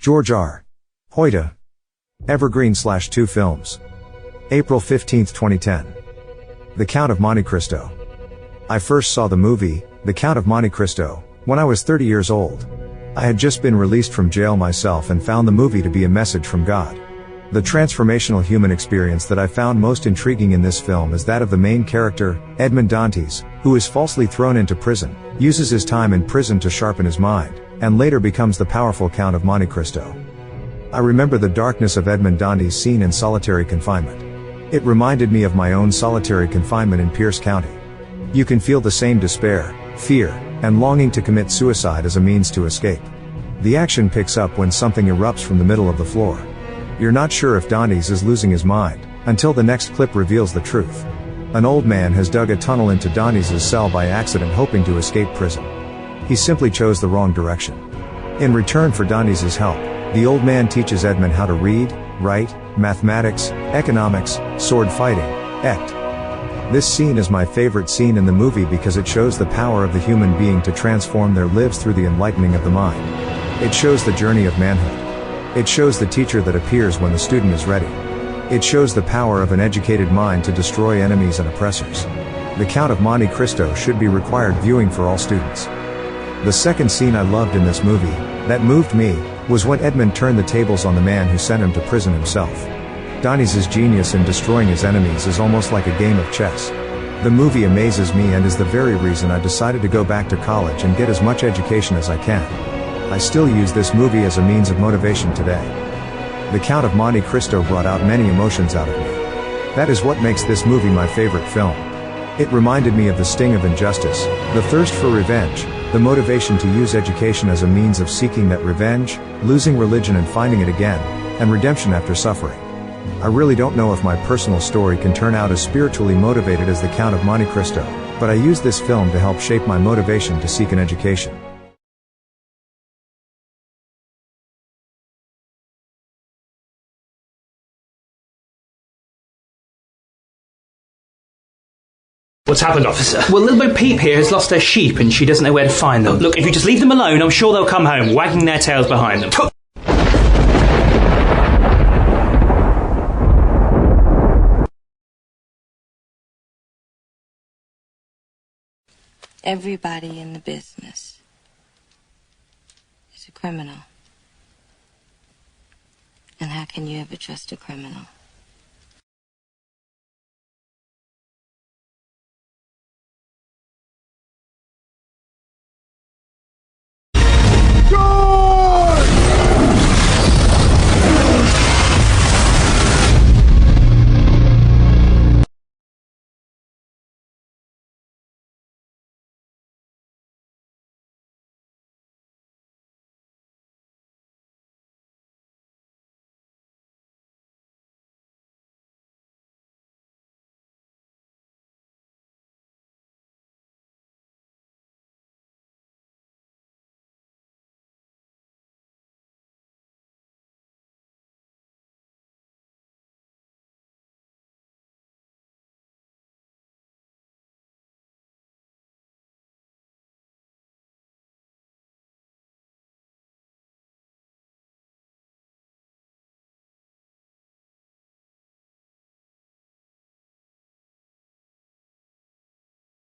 George R. Hoyte. Evergreen/2 Films. April 15, 2010. The Count of Monte Cristo. I first saw the movie, The Count of Monte Cristo, when I was 30 years old. I had just been released from jail myself and found the movie to be a message from God. The transformational human experience that I found most intriguing in this film is that of the main character, Edmond Dantes, who is falsely thrown into prison, uses his time in prison to sharpen his mind, and later becomes the powerful Count of Monte Cristo. I remember the darkness of Edmond Dantes' scene in solitary confinement. It reminded me of my own solitary confinement in Pierce County. You can feel the same despair, fear, and longing to commit suicide as a means to escape. The action picks up when something erupts from the middle of the floor. You're not sure if Dantes is losing his mind, until the next clip reveals the truth. An old man has dug a tunnel into Dantes' cell by accident hoping to escape prison. He simply chose the wrong direction. In return for Dantes' help, the old man teaches Edmond how to read, write, mathematics, economics, sword fighting, ect. This scene is my favorite scene in the movie because it shows the power of the human being to transform their lives through the enlightening of the mind. It shows the journey of manhood. It shows the teacher that appears when the student is ready. It shows the power of an educated mind to destroy enemies and oppressors. The Count of Monte Cristo should be required viewing for all students. The second scene I loved in this movie, that moved me, was when Edmond turned the tables on the man who sent him to prison himself. Dantes' genius in destroying his enemies is almost like a game of chess. The movie amazes me and is the very reason I decided to go back to college and get as much education as I can. I still use this movie as a means of motivation today. The Count of Monte Cristo brought out many emotions out of me. That is what makes this movie my favorite film. It reminded me of the sting of injustice, the thirst for revenge, the motivation to use education as a means of seeking that revenge, losing religion and finding it again, and redemption after suffering. I really don't know if my personal story can turn out as spiritually motivated as The Count of Monte Cristo, but I use this film to help shape my motivation to seek an education. What's happened, officer? Well, little Bo Peep here has lost her sheep and she doesn't know where to find them. Look, if you just leave them alone, I'm sure they'll come home, wagging their tails behind them. Everybody in the business is a criminal. And how can you ever trust a criminal?